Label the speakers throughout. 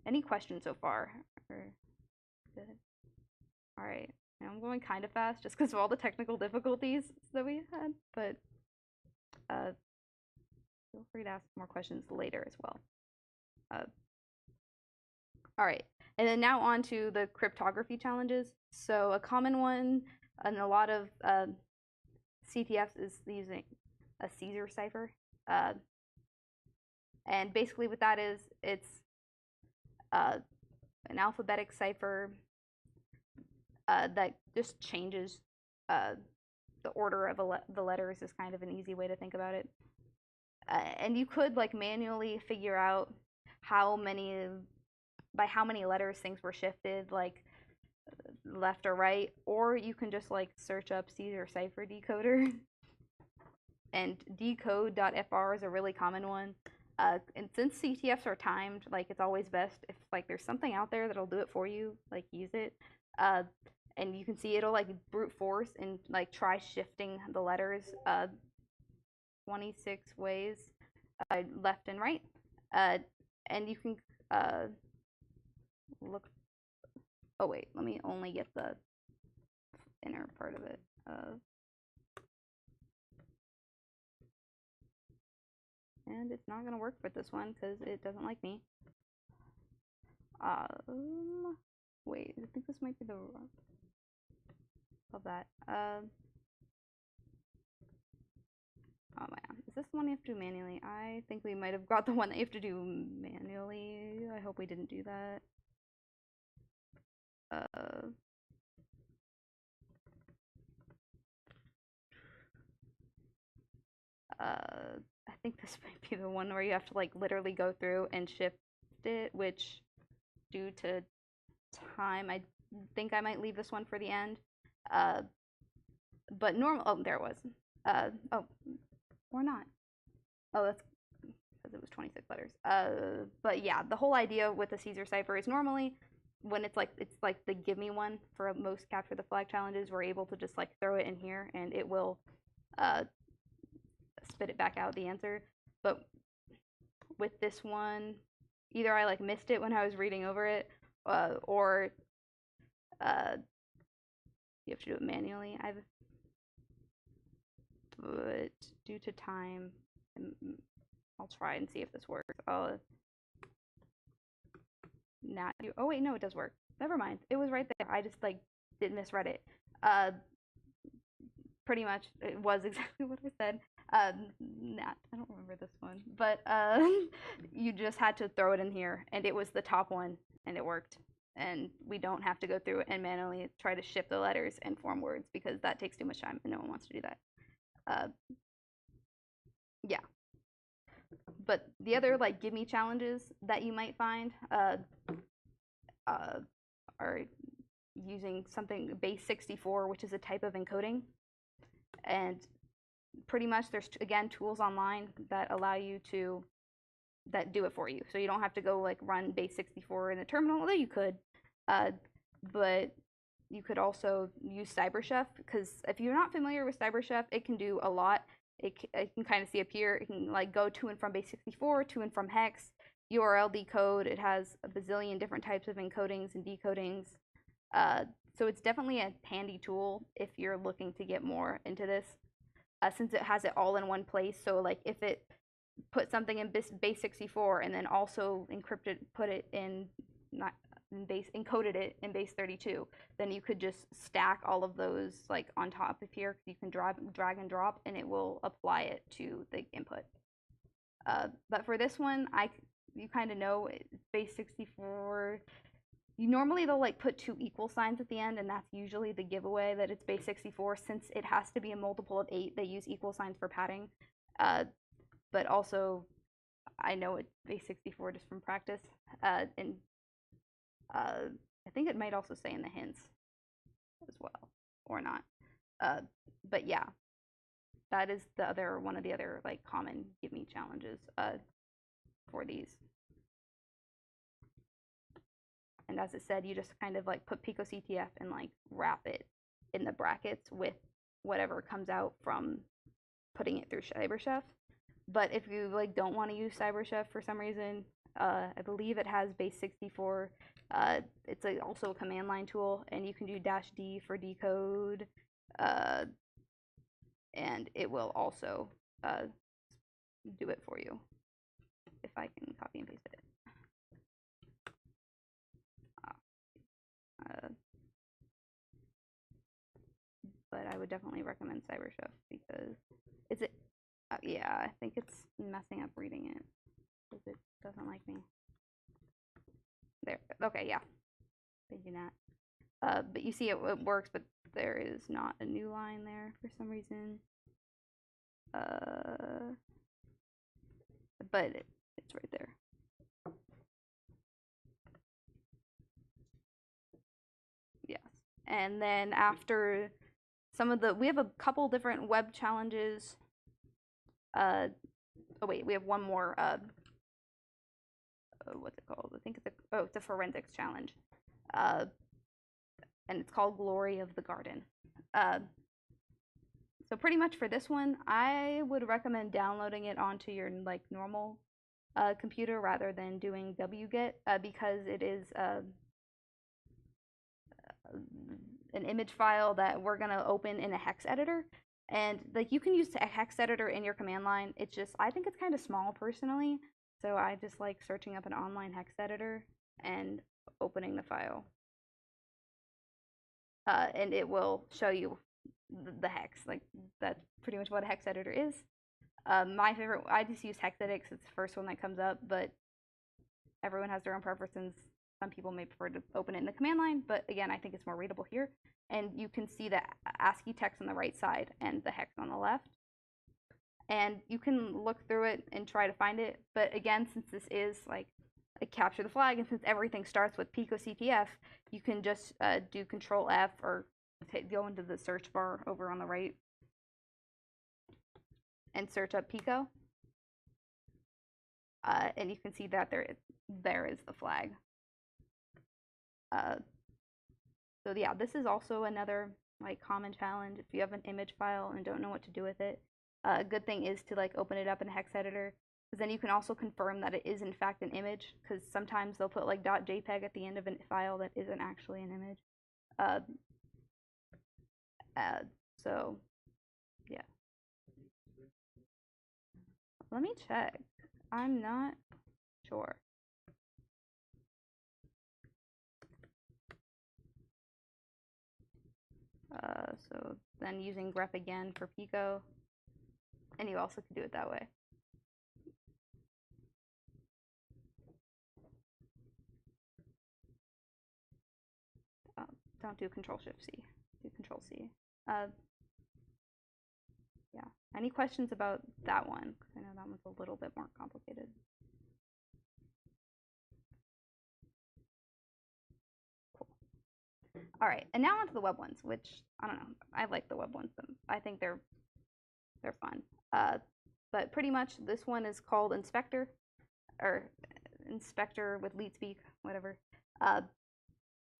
Speaker 1: Any questions so far? Or, good. All right. I'm going kind of fast just because of all the technical difficulties that we had, but feel free to ask more questions later as well. All right, and then now on to the cryptography challenges. So a common one in a lot of CTFs is using a Caesar cipher. And basically what that is, it's an alphabetic cipher that just changes the order of the letters is kind of an easy way to think about it. And you could like manually figure out by how many letters things were shifted, like left or right, or you can just like search up Caesar cipher decoder. And decode.fr is a really common one. And since CTFs are timed, like it's always best if like there's something out there that'll do it for you, like use it. And you can see it'll like brute force and like try shifting the letters 26 ways left and right. And you can look. Oh wait, let me only get the inner part of it. And it's not gonna work for this one because it doesn't like me. Wait, I think this might be the of that. Oh man, is this the one you have to do manually? I think we might have got the one that you have to do manually. I hope we didn't do that. I think this might be the one where you have to like literally go through and shift it, which due to time, I think I might leave this one for the end. But oh, there it was. Oh, or not. Oh, that's because it was 26 letters. But yeah, the whole idea with the Caesar cipher is normally when it's like the give me one for most capture the flag challenges, we're able to just like throw it in here and it will spit it back out the answer. But with this one, either I like missed it when I was reading over it, or you have to do it manually. But due to time, I'll try and see if this works. Oh wait, no, it does work. Never mind. It was right there. I just like did misread it. Pretty much it was exactly what I said. I don't remember this one, but you just had to throw it in here, and it was the top one, and it worked. And we don't have to go through it and manually try to shift the letters and form words because that takes too much time, and no one wants to do that. Yeah. But the other like give me challenges that you might find are using something base 64, which is a type of encoding. And pretty much there's again tools online that allow you to do it for you, so you don't have to go like run base 64 in the terminal, although you could. But you could also use CyberChef, because if you're not familiar with CyberChef, it can do a lot. It can kind of see up here, it can like go to and from base 64, to and from hex, URL decode. It has a bazillion different types of encodings and decodings. So it's definitely a handy tool if you're looking to get more into this, since it has it all in one place. So like if it put something in base 64 and then also encoded it in base 32, then you could just stack all of those like on top of here. You can drag and drop, and it will apply it to the input. But for this one, you kind of know base 64. Normally they'll like put 2 equal signs at the end, and that's usually the giveaway that it's base 64. Since it has to be a multiple of 8, they use equal signs for padding. But also, I know it's base 64 just from practice. And I think it might also say in the hints as well, or not. But yeah, that is one of the other like common give me challenges for these. And as it said, you just kind of like put Pico CTF and like wrap it in the brackets with whatever comes out from putting it through CyberChef. But if you like don't want to use CyberChef for some reason, I believe it has base 64. It's also a command line tool, and you can do -D for decode, and it will also do it for you if I can copy and paste it. But I would definitely recommend CyberChef because yeah, I think it's messing up reading it because it doesn't like me. There, okay, yeah, thank you, Nat. But you see it works, but there is not a new line there for some reason. But it's right there. Yes, and then after we have a couple different web challenges. Oh wait, we have one more. What's it called? I think it's a forensics challenge. And it's called Glory of the Garden. So pretty much for this one, I would recommend downloading it onto your like normal computer rather than doing wget because it is an image file that we're gonna open in a hex editor, and like you can use a hex editor in your command line. It's just I think it's kind of small personally, so I just like searching up an online hex editor and opening the file, and it will show you the hex. Like that's pretty much what a hex editor is. My favorite, I just use Hexedit. It's the first one that comes up, but everyone has their own preferences. Some people may prefer to open it in the command line, but again, I think it's more readable here. And you can see the ASCII text on the right side and the hex on the left. And you can look through it and try to find it. But again, since this is like a capture the flag, and since everything starts with Pico CTF, you can just do Control F or go into the search bar over on the right and search up Pico. And you can see that there is the flag. So yeah, this is also another like common challenge if you have an image file and don't know what to do with it. A good thing is to like open it up in a hex editor, because then you can also confirm that it is in fact an image, because sometimes they'll put like .jpeg at the end of a file that isn't actually an image. So yeah, let me check. I'm not sure. So then using grep again for Pico, and you also can do it that way. Don't do Control-Shift-C, do Control-C. Yeah, any questions about that one? Because I know that one's a little bit more complicated. Cool. All right, and now onto the web ones, which I don't know. I like the web ones. I think they're fun. But pretty much this one is called Inspector, or Inspector with lead speak, whatever.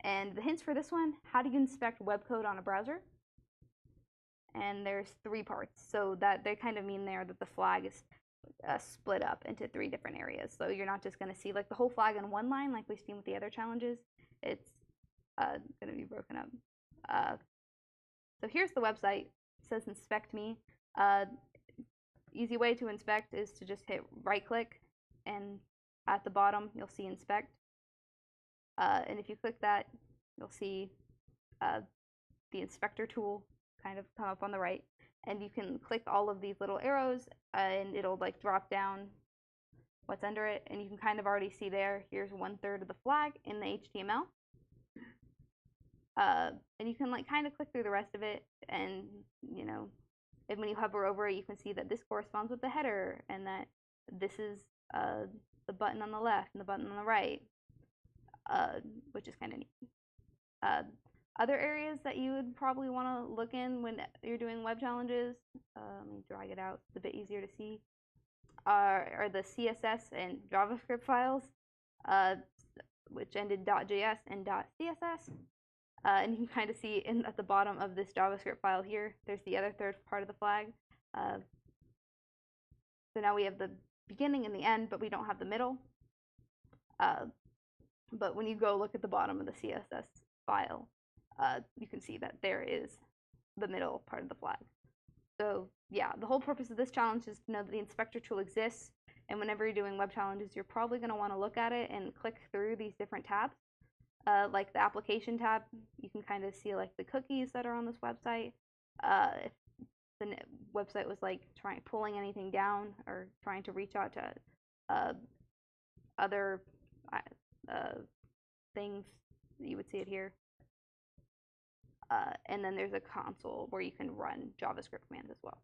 Speaker 1: And the hints for this one: how do you inspect web code on a browser? And there's 3 parts, so that they kind of mean there that the flag is split up into 3 different areas. So you're not just going to see like the whole flag in one line like we've seen with the other challenges. It's going to be broken up. So here's the website. It says inspect me. Easy way to inspect is to just hit right click, and at the bottom you'll see inspect. And if you click that, you'll see the inspector tool kind of come up on the right, and you can click all of these little arrows and it'll like drop down what's under it, and you can kind of already see there, here's 1/3 of the flag in the HTML. And you can like kind of click through the rest of it, and you know, and when you hover over it, you can see that this corresponds with the header, and that this is the button on the left and the button on the right, which is kind of neat. Other areas that you would probably want to look in when you're doing web challenges, let me drag it out, it's a bit easier to see, are the CSS and JavaScript files, which end in .js and .css. And you can kind of see at the bottom of this JavaScript file here, there's the other 3rd part of the flag. So now we have the beginning and the end, but we don't have the middle. But when you go look at the bottom of the CSS file, you can see that there is the middle part of the flag. So yeah, the whole purpose of this challenge is to know that the inspector tool exists, and whenever you're doing web challenges, you're probably going to want to look at it and click through these different tabs. Like the application tab, you can kind of see like the cookies that are on this website. If the website was like pulling anything down or trying to reach out to other things, you would see it here. And then there's a console where you can run JavaScript commands as well.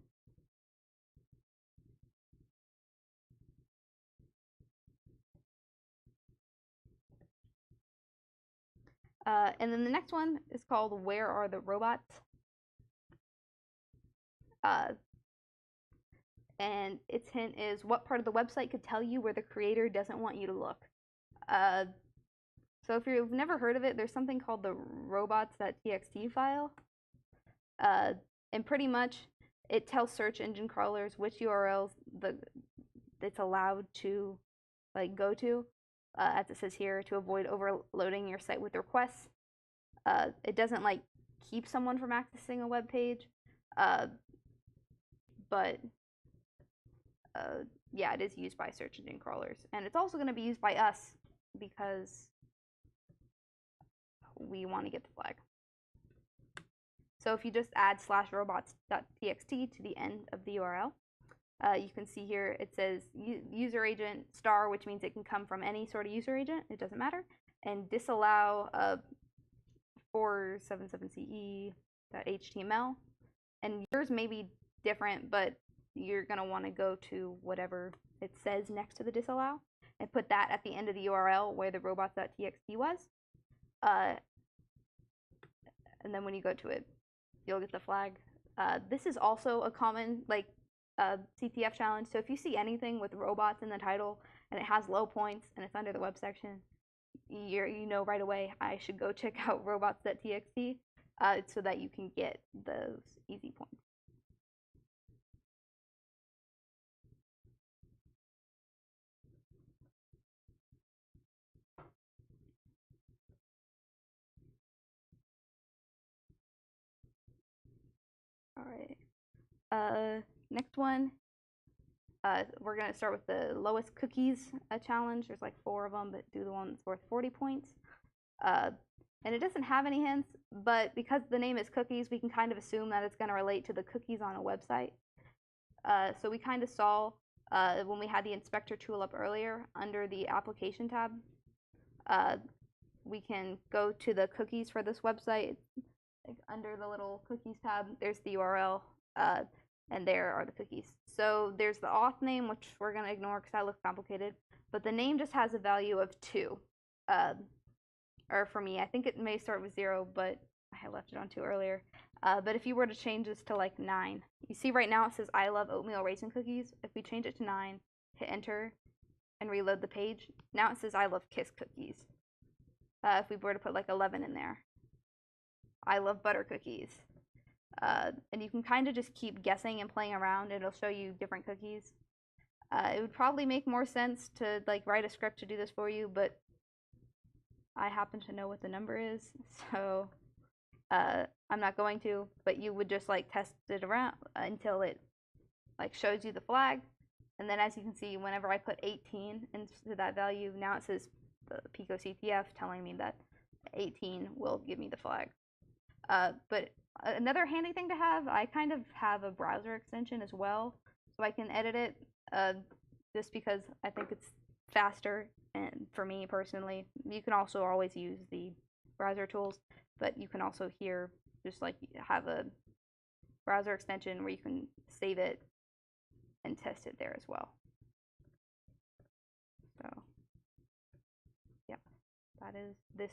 Speaker 1: And then the next one is called Where Are the Robots? And its hint is, what part of the website could tell you where the creator doesn't want you to look? So if you've never heard of it, there's something called the robots.txt file. And pretty much it tells search engine crawlers which URLs it's allowed to like go to, as it says here, to avoid overloading your site with requests. It doesn't like keep someone from accessing a web page, but yeah, it is used by search engine crawlers, and it's also going to be used by us because we want to get the flag. So if you just add /robots.txt to the end of the URL, you can see here it says user agent star, which means it can come from any sort of user agent, it doesn't matter, and disallow 477ce.html. And yours may be different, but you're going to want to go to whatever it says next to the disallow and put that at the end of the URL where the robots.txt was. And then when you go to it, you'll get the flag. This is also a common CTF challenge. So if you see anything with robots in the title and it has low points and it's under the web section, you know right away I should go check out robots.txt so that you can get those easy points. All right. Next one, we're going to start with the lowest cookies challenge. There's like 4 of them, but do the one that's worth 40 points. And it doesn't have any hints, but because the name is cookies, we can kind of assume that it's going to relate to the cookies on a website. So we kind of saw when we had the inspector tool up earlier under the application tab, we can go to the cookies for this website. Like under the little cookies tab, there's the URL, and there are the cookies. So there's the auth name, which we're going to ignore because that looks complicated, but the name just has a value of 2. Or for me, I think it may start with 0, but I had left it on 2 earlier. But if you were to change this to like 9, you see right now it says I love oatmeal raisin cookies. If we change it to 9, hit enter, and reload the page, now it says I love Kiss cookies. If we were to put like 11 in there, I love butter cookies. And you can kind of just keep guessing and playing around. It'll show you different cookies. It would probably make more sense to like write a script to do this for you, but I happen to know what the number is, so I'm not going to. But you would just like test it around until it like shows you the flag. And then as you can see, whenever I put 18 into that value, now it says the Pico CTF telling me that 18 will give me the flag. But another handy thing to have, I kind of have a browser extension as well, so I can edit it just because I think it's faster, and for me personally. You can also always use the browser tools, but you can also here just like have a browser extension where you can save it and test it there as well. So yeah, that is this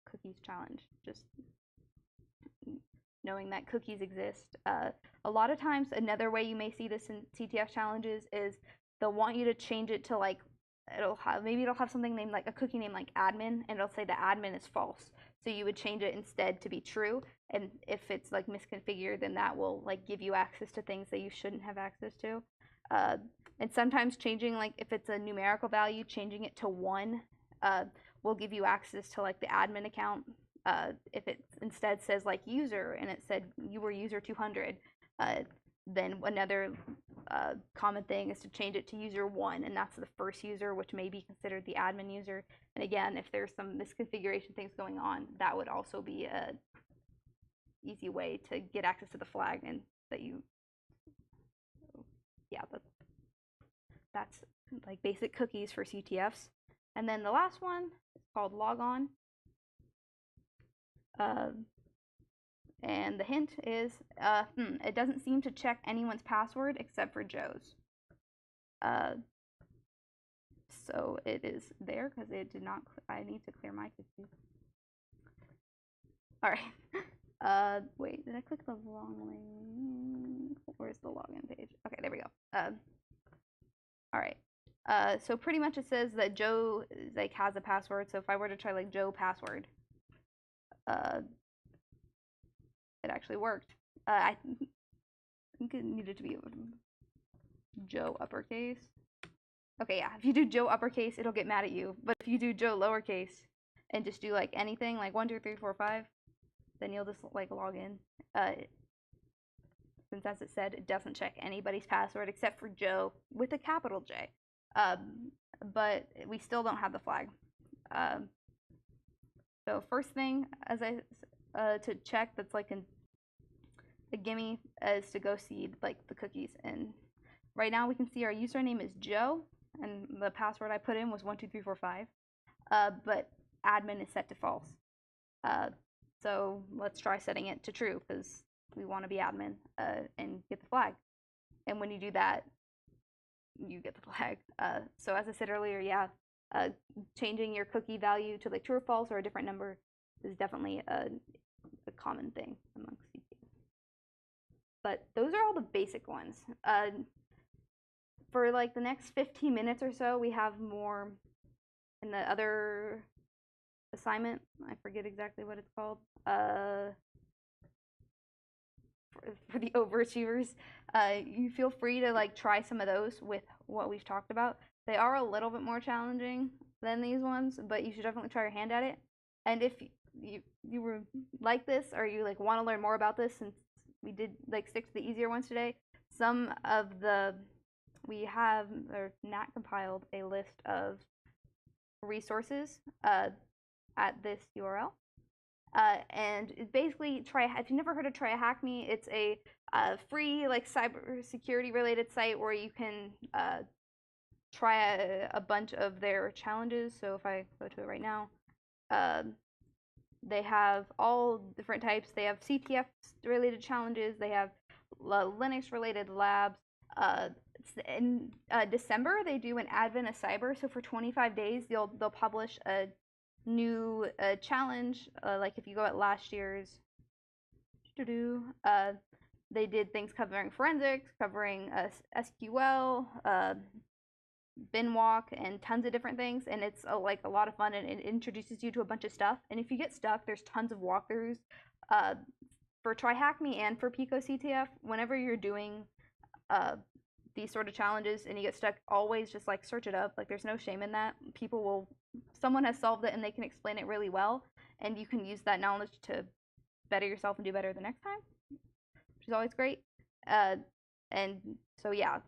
Speaker 1: cookies challenge, just knowing that cookies exist. A lot of times, another way you may see this in CTF challenges is they'll want you to change it to like, maybe it'll have something named like a cookie name like admin, and it'll say the admin is false. So you would change it instead to be true, and if it's like misconfigured, then that will like give you access to things that you shouldn't have access to. And sometimes changing, like if it's a numerical value, changing it to 1 will give you access to like the admin account. If it instead says like user and it said you were user 200, then another common thing is to change it to user 1, and that's the first user, which may be considered the admin user. And again, if there's some misconfiguration things going on, that would also be a easy way to get access to the flag, and that you, yeah, that's like basic cookies for CTFs. And then the last one is called logon. And the hint is, it doesn't seem to check anyone's password except for Joe's. So it is there because it did not, I need to clear my cookies. All right. Wait, did I click the wrong link? Where's the login page? Okay, there we go. All right. So pretty much it says that Joe like has a password. So if I were to try like Joe password, it actually worked. I think it needed to be Joe uppercase. Okay, yeah. If you do Joe uppercase, it'll get mad at you. But if you do Joe lowercase and just do like anything, like 1, 2, 3, 4, 5, then you'll just like log in. Since as it said, it doesn't check anybody's password except for Joe with a capital J. But we still don't have the flag. So first thing, as to check that's like a gimme is to go see like the cookies. And right now we can see our username is Joe, and the password I put in was 1, 2, 3, 4, 5. But admin is set to false. So let's try setting it to true because we want to be admin and get the flag. And when you do that, you get the flag. So as I said earlier, yeah, changing your cookie value to like true or false or a different number is definitely a common thing amongst CTF. But those are all the basic ones. For like the next 15 minutes or so, we have more in the other assignment. I forget exactly what it's called. For the overachievers, you feel free to like try some of those with what we've talked about. They are a little bit more challenging than these ones, but you should definitely try your hand at it. And if you were like this, or you like want to learn more about this, since we did like stick to the easier ones today, some of we have, or Nat compiled a list of resources at this URL. And it's basically if you've never heard of Try a Hack Me, it's a free like cybersecurity related site where you can try a bunch of their challenges. So if I go to it right now, they have all different types. They have CTF related challenges. They have Linux related labs. In December, they do an Advent of Cyber. So for 25 days, they'll publish a new challenge. Like if you go at last year's, they did things covering forensics, covering SQL, binwalk, and tons of different things. And it's like a lot of fun, and it introduces you to a bunch of stuff. And if you get stuck, there's tons of walkthroughs for Try Hack Me and for Pico CTF. Whenever you're doing these sort of challenges and you get stuck, always just like search it up. Like there's no shame in that. Someone has solved it and they can explain it really well, and you can use that knowledge to better yourself and do better the next time, which is always great. And so yeah,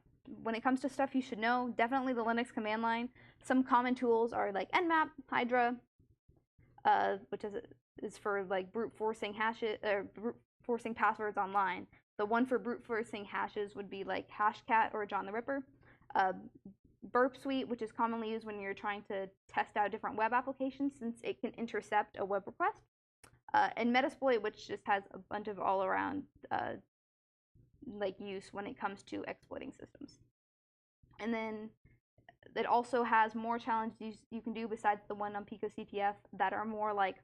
Speaker 1: when it comes to stuff you should know, definitely the Linux command line. Some common tools are like Nmap, Hydra, which is for like brute forcing hashes or brute forcing passwords online. The one for brute forcing hashes would be like Hashcat or John the Ripper. Burp Suite, which is commonly used when you're trying to test out different web applications, since it can intercept a web request. And Metasploit, which just has a bunch of all-around like use when it comes to exploiting systems. And then it also has more challenges you can do besides the one on Pico CTF that are more like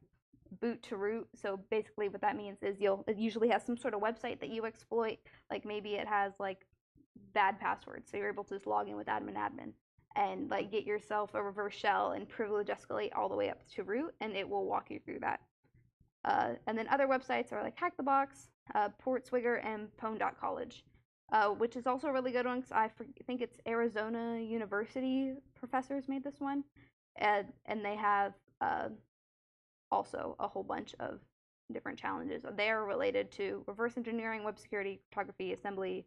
Speaker 1: boot to root. So basically what that means is it usually has some sort of website that you exploit. Like maybe it has like bad passwords, so you're able to just log in with admin and like get yourself a reverse shell and privilege escalate all the way up to root, and it will walk you through that. And then other websites are like Hack the Box, Portswigger, and Pwn.college. which is also a really good one because I think it's Arizona University professors made this one, and they have also a whole bunch of different challenges. They are related to reverse engineering, web security, cryptography, assembly.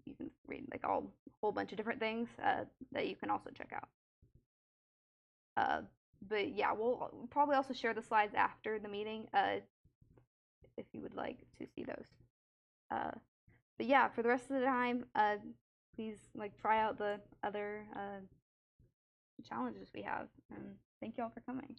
Speaker 1: You can read like a whole bunch of different things that you can also check out. But yeah, we'll probably also share the slides after the meeting if you would like to see those. But yeah, for the rest of the time, please like try out the other challenges we have. And thank you all for coming.